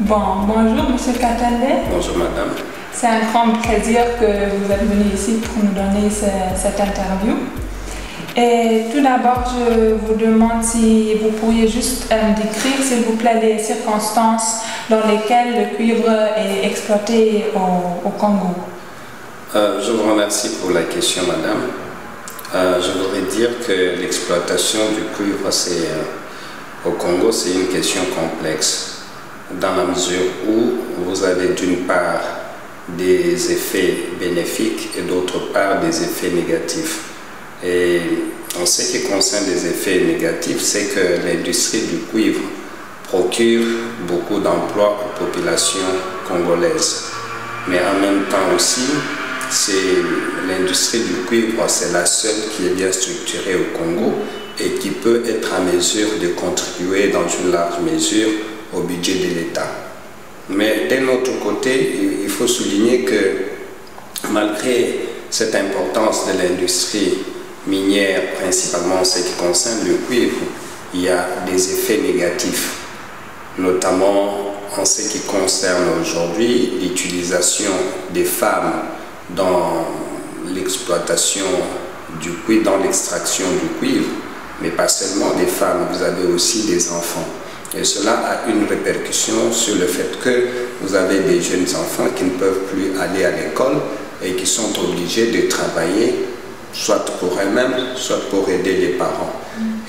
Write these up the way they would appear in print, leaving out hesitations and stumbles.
Bonjour Monsieur Katende. Bonjour Madame. C'est un grand plaisir que vous êtes venu ici pour nous donner cette interview. Et tout d'abord, je vous demande si vous pourriez juste décrire, s'il vous plaît, les circonstances dans lesquelles le cuivre est exploité au Congo. Je vous remercie pour la question, Madame. Je voudrais dire que l'exploitation du cuivre au Congo, c'est une question complexe, dans la mesure où vous avez d'une part des effets bénéfiques et d'autre part des effets négatifs. Et en ce qui concerne les effets négatifs, c'est que l'industrie du cuivre procure beaucoup d'emplois aux populations congolaises. Mais en même temps aussi, l'industrie du cuivre, c'est la seule qui est bien structurée au Congo et qui peut être en mesure de contribuer dans une large mesure au budget de l'État. Mais d'un autre côté, il faut souligner que malgré cette importance de l'industrie minière, principalement en ce qui concerne le cuivre, il y a des effets négatifs, notamment en ce qui concerne aujourd'hui l'utilisation des femmes dans l'exploitation du cuivre, dans l'extraction du cuivre, mais pas seulement des femmes, vous avez aussi des enfants. Et cela a une répercussion sur le fait que vous avez des jeunes enfants qui ne peuvent plus aller à l'école et qui sont obligés de travailler, soit pour eux-mêmes, soit pour aider les parents.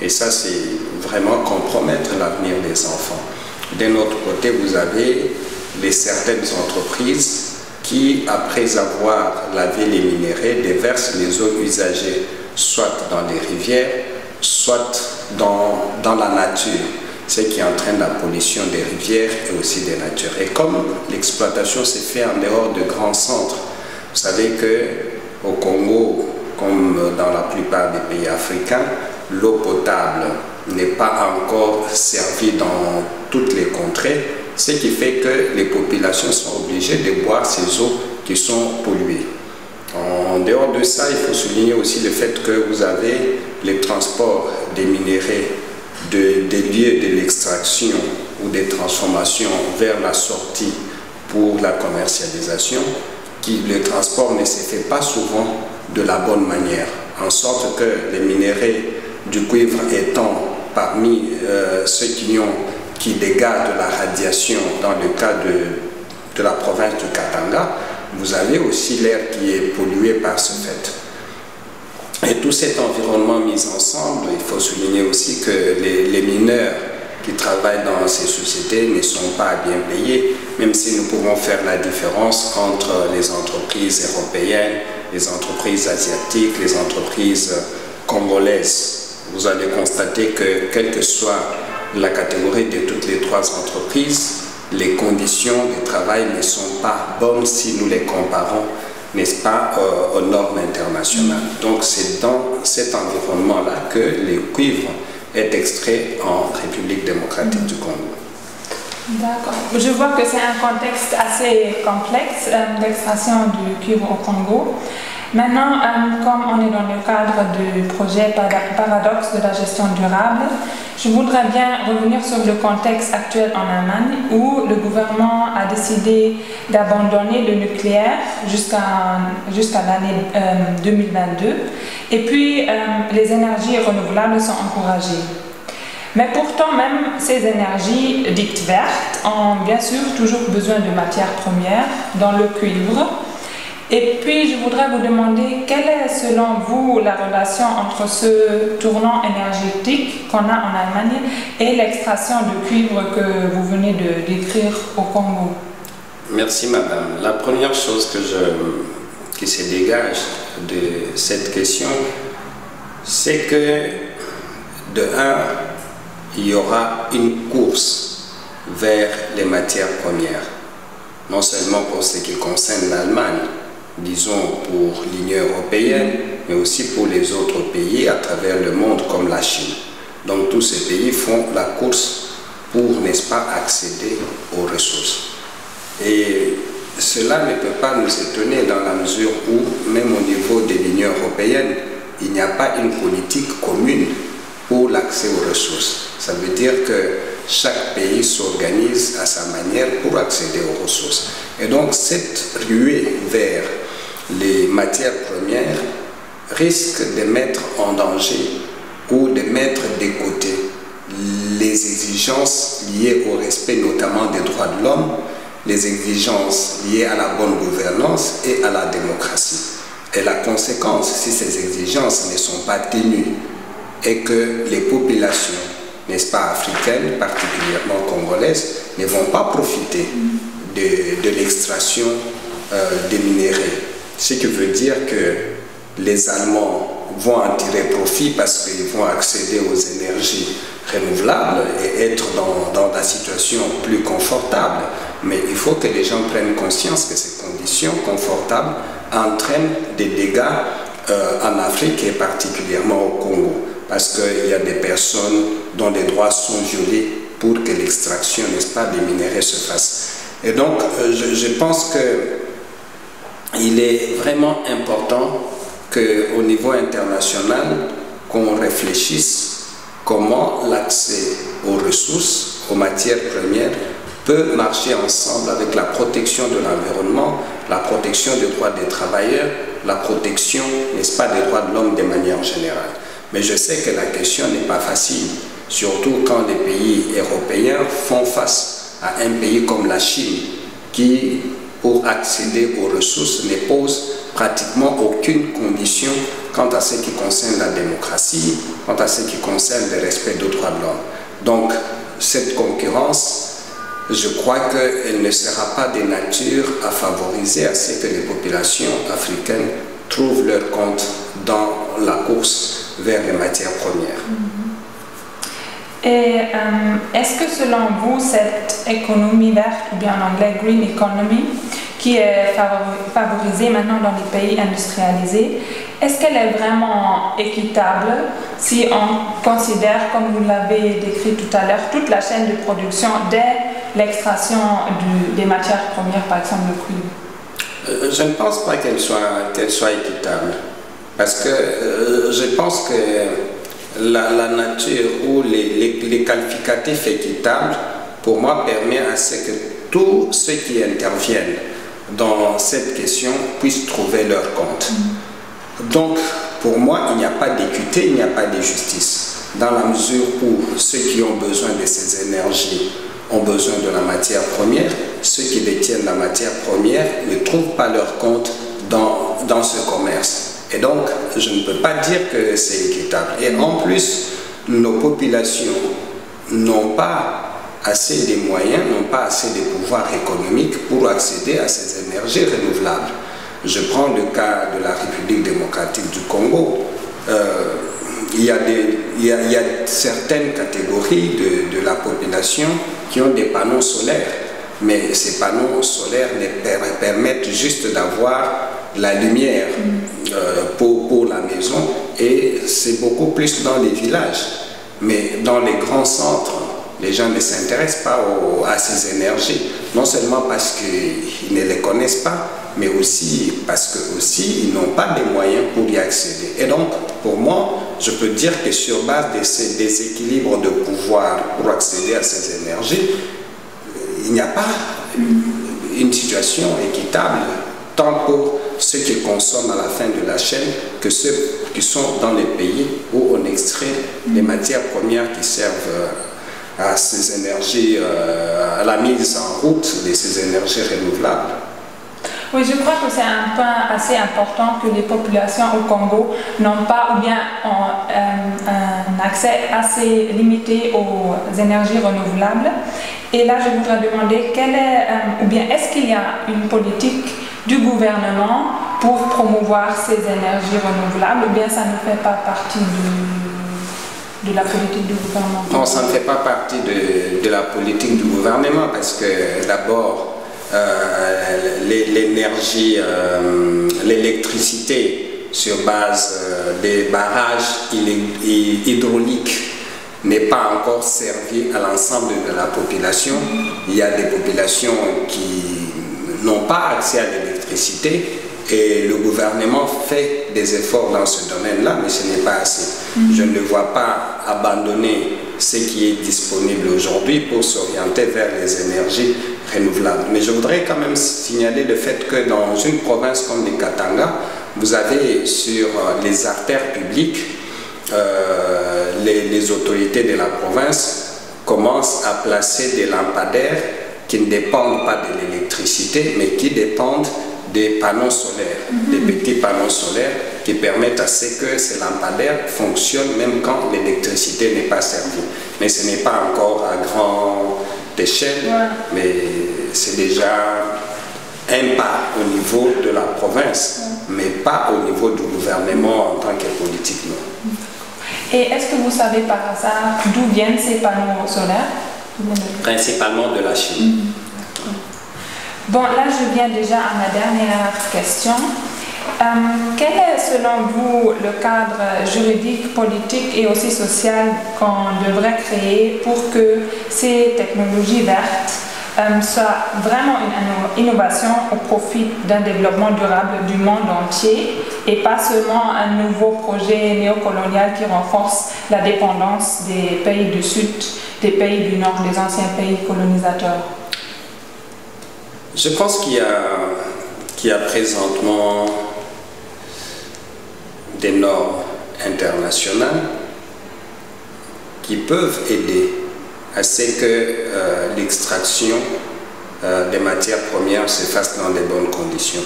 Et ça, c'est vraiment compromettre l'avenir des enfants. D'un autre côté, vous avez certaines entreprises qui, après avoir lavé les minéraux, déversent les eaux usagées, soit dans les rivières, soit dans la nature, ce qui entraîne la pollution des rivières et aussi des natures. Et comme l'exploitation s'est faite en dehors de grands centres, vous savez qu'au Congo, comme dans la plupart des pays africains, l'eau potable n'est pas encore servie dans toutes les contrées, ce qui fait que les populations sont obligées de boire ces eaux qui sont polluées. En dehors de ça, il faut souligner aussi le fait que vous avez les transports des minéraux des lieux de l'extraction ou des transformations vers la sortie pour la commercialisation, le transport ne se fait pas souvent de la bonne manière, en sorte que les minéraux du cuivre étant parmi ceux qui dégagent de la radiation dans le cas de la province du Katanga, vous avez aussi l'air qui est pollué par ce fait. Et tout cet environnement mis ensemble, il faut souligner aussi que les mineurs qui travaillent dans ces sociétés ne sont pas bien payés, même si nous pouvons faire la différence entre les entreprises européennes, les entreprises asiatiques, les entreprises congolaises. Vous allez constater que, quelle que soit la catégorie de toutes les trois entreprises, les conditions de travail ne sont pas bonnes si nous les comparons, n'est-ce pas, aux normes internationales. Donc c'est dans cet environnement-là que le cuivre est extrait en République démocratique du Congo. D'accord. Je vois que c'est un contexte assez complexe d'extraction du cuivre au Congo. Maintenant, comme on est dans le cadre du projet Paradoxe de la gestion durable, je voudrais bien revenir sur le contexte actuel en Allemagne où le gouvernement a décidé d'abandonner le nucléaire jusqu'à l'année 2022 et puis les énergies renouvelables sont encouragées. Mais pourtant, même ces énergies dites vertes ont bien sûr toujours besoin de matières premières, dans le cuivre. Et puis, je voudrais vous demander, quelle est selon vous la relation entre ce tournant énergétique qu'on a en Allemagne et l'extraction de cuivre que vous venez de décrire au Congo? Merci Madame. La première chose qui se dégage de cette question, c'est que de un, il y aura une course vers les matières premières, non seulement pour ce qui concerne l'Allemagne, disons pour l'Union européenne, mais aussi pour les autres pays à travers le monde comme la Chine. Donc tous ces pays font la course pour, n'est-ce pas, accéder aux ressources. Et cela ne peut pas nous étonner dans la mesure où, même au niveau de l'Union européenne, il n'y a pas une politique commune pour l'accès aux ressources. Ça veut dire que chaque pays s'organise à sa manière pour accéder aux ressources. Et donc cette ruée vers les matières premières risque de mettre en danger ou de mettre de côté les exigences liées au respect notamment des droits de l'homme, les exigences liées à la bonne gouvernance et à la démocratie. Et la conséquence, si ces exigences ne sont pas tenues et que les populations, n'est-ce pas, africaines, particulièrement congolaises, ne vont pas profiter de l'extraction des minéraux. Ce qui veut dire que les Allemands vont en tirer profit parce qu'ils vont accéder aux énergies renouvelables et être dans la situation plus confortable. Mais il faut que les gens prennent conscience que ces conditions confortables entraînent des dégâts en Afrique et particulièrement au Congo. Parce qu'il y a des personnes dont les droits sont violés pour que l'extraction, n'est-ce pas, des minéraux se fasse. Et donc, je pense qu'il est vraiment important qu'au niveau international, qu'on réfléchisse comment l'accès aux ressources, aux matières premières, peut marcher ensemble avec la protection de l'environnement, la protection des droits des travailleurs, la protection, n'est-ce pas, des droits de l'homme de manière générale. Mais je sais que la question n'est pas facile, surtout quand les pays européens font face à un pays comme la Chine, qui, pour accéder aux ressources, ne pose pratiquement aucune condition quant à ce qui concerne la démocratie, quant à ce qui concerne le respect des droits de l'homme. Donc, cette concurrence, je crois qu'elle ne sera pas de nature à favoriser à ce que les populations africaines trouvent leur compte dans la course vers les matières premières. Et est-ce que selon vous, cette économie verte, ou bien en anglais green economy, qui est favorisée maintenant dans les pays industrialisés, est-ce qu'elle est vraiment équitable si on considère, comme vous l'avez décrit tout à l'heure, toute la chaîne de production dès l'extraction des matières premières, par exemple le cuivre? Je ne pense pas qu'elle soit équitable, parce que je pense que la nature ou les qualificatifs équitables, pour moi, permet à ce que tous ceux qui interviennent dans cette question puissent trouver leur compte. Donc, pour moi, il n'y a pas d'équité, il n'y a pas de justice, dans la mesure où ceux qui ont besoin de ces énergies ont besoin de la matière première, ceux qui détiennent la matière première ne trouvent pas leur compte dans ce commerce. Et donc, je ne peux pas dire que c'est équitable. Et en plus, nos populations n'ont pas assez de moyens, n'ont pas assez de pouvoir économique pour accéder à ces énergies renouvelables. Je prends le cas de la République démocratique du Congo. Il y a certaines catégories de la population qui ont des panneaux solaires, mais ces panneaux solaires permettent juste d'avoir la lumière pour la maison, et c'est beaucoup plus dans les villages. Mais dans les grands centres, les gens ne s'intéressent pas à ces énergies, non seulement parce qu'ils ne les connaissent pas, mais aussi parce qu'ils n'ont pas les moyens pour y accéder. Et donc, pour moi, je peux dire que sur base de ces déséquilibres de pouvoir pour accéder à ces énergies, il n'y a pas une situation équitable, tant pour ceux qui consomment à la fin de la chaîne que ceux qui sont dans les pays où on extrait les matières premières qui servent à ces énergies, à la mise en route de ces énergies renouvelables. Oui, je crois que c'est un point assez important que les populations au Congo n'ont pas ou bien ont un accès assez limité aux énergies renouvelables. Et là, je voudrais demander ou bien est-ce qu'il y a une politique du gouvernement pour promouvoir ces énergies renouvelables, ou bien ça ne fait pas partie de la politique du gouvernement? Non, ça ne fait pas partie de la politique du gouvernement, parce que d'abord, l'énergie, l'électricité sur base des barrages hydrauliques n'est pas encore servie à l'ensemble de la population. Il y a des populations qui n'ont pas accès à l'électricité, et le gouvernement fait des efforts dans ce domaine-là, mais ce n'est pas assez. Je ne le vois pas abandonner ce qui est disponible aujourd'hui pour s'orienter vers les énergies renouvelables. Mais je voudrais quand même signaler le fait que dans une province comme le Katanga, vous avez sur les artères publiques, les autorités de la province commencent à placer des lampadaires qui ne dépendent pas de l'électricité, mais qui dépendent des panneaux solaires, des petits panneaux solaires qui permettent à ce que ces lampadaires fonctionnent même quand l'électricité n'est pas servie. Mais ce n'est pas encore à grande échelle, mais c'est déjà un pas au niveau de la province, mais pas au niveau du gouvernement en tant que politique, non. Et est-ce que vous savez par hasard d'où viennent ces panneaux solaires? Principalement de la Chine. Bon, là je viens déjà à ma dernière question. Quel est selon vous le cadre juridique, politique et aussi social qu'on devrait créer pour que ces technologies vertes soient vraiment une innovation au profit d'un développement durable du monde entier et pas seulement un nouveau projet néocolonial qui renforce la dépendance des pays du Sud, des pays du Nord, des anciens pays colonisateurs? Je pense qu'il y a présentement des normes internationales qui peuvent aider à ce que l'extraction des matières premières se fasse dans de bonnes conditions.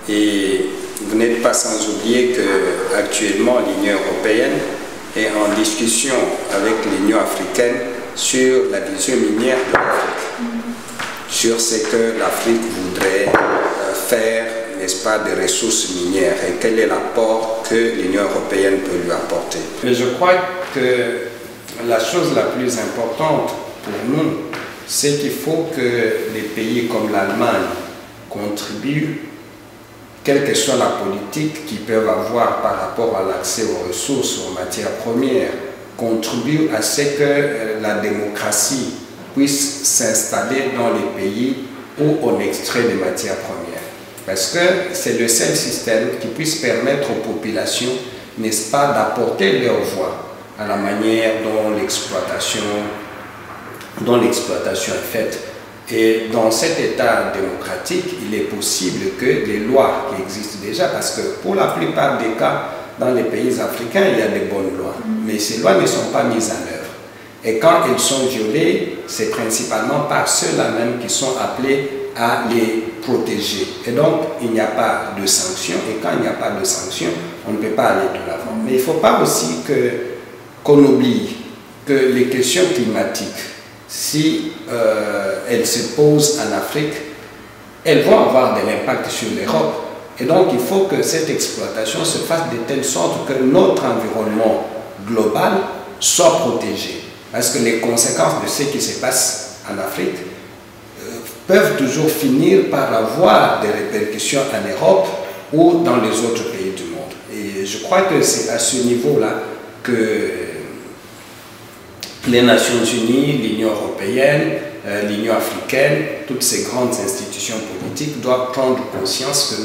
Et vous n'êtes pas sans oublier qu'actuellement l'Union européenne est en discussion avec l'Union africaine sur la vision minière de l'Afrique, sur ce que l'Afrique voudrait faire, n'est-ce pas, des ressources minières et quel est l'apport que l'Union européenne peut lui apporter. Mais je crois que la chose la plus importante pour nous, c'est qu'il faut que les pays comme l'Allemagne contribuent, quelle que soit la politique qu'ils peuvent avoir par rapport à l'accès aux ressources, aux matières premières, contribuent à ce que la démocratie puisse s'installer dans les pays où on extrait des matières premières. Parce que c'est le seul système qui puisse permettre aux populations, n'est-ce pas, d'apporter leur voix à la manière dont l'exploitation est faite. Et dans cet état démocratique, il est possible que les lois qui existent déjà, parce que pour la plupart des cas, dans les pays africains, il y a des bonnes lois, mais ces lois ne sont pas mises en œuvre. Et quand elles sont violées, c'est principalement par ceux-là même qui sont appelés à les protéger. Et donc, il n'y a pas de sanctions, et quand il n'y a pas de sanctions, on ne peut pas aller de l'avant. Mais il ne faut pas aussi qu'on oublie que les questions climatiques, si elles se posent en Afrique, elles vont avoir de l'impact sur l'Europe. Et donc, il faut que cette exploitation se fasse de telle sorte que notre environnement global soit protégé. Parce que les conséquences de ce qui se passe en Afrique peuvent toujours finir par avoir des répercussions en Europe ou dans les autres pays du monde. Et je crois que c'est à ce niveau-là que les Nations Unies, l'Union européenne, l'Union africaine, toutes ces grandes institutions politiques doivent prendre conscience que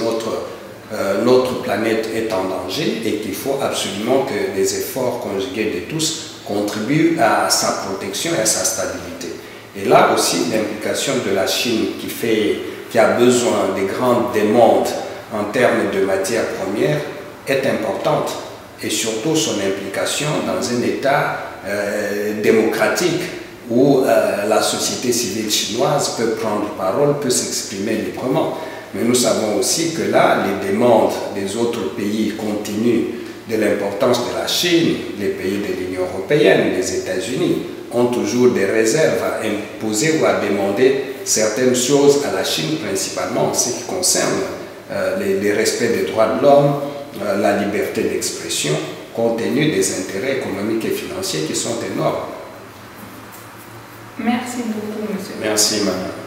notre planète est en danger et qu'il faut absolument que les efforts conjugués de tous contribuent à sa protection et à sa stabilité. Et là aussi, l'implication de la Chine qui a besoin de grandes demandes en termes de matières premières est importante. Et surtout son implication dans un État démocratique où la société civile chinoise peut prendre parole, peut s'exprimer librement. Mais nous savons aussi que là, les demandes des autres pays continuent de l'importance de la Chine, les pays de l'Union européenne, les États-Unis ont toujours des réserves à imposer ou à demander certaines choses à la Chine, principalement en ce qui concerne le respect des droits de l'homme, la liberté d'expression, compte tenu des intérêts économiques et financiers qui sont énormes. Merci beaucoup, monsieur. Merci, madame.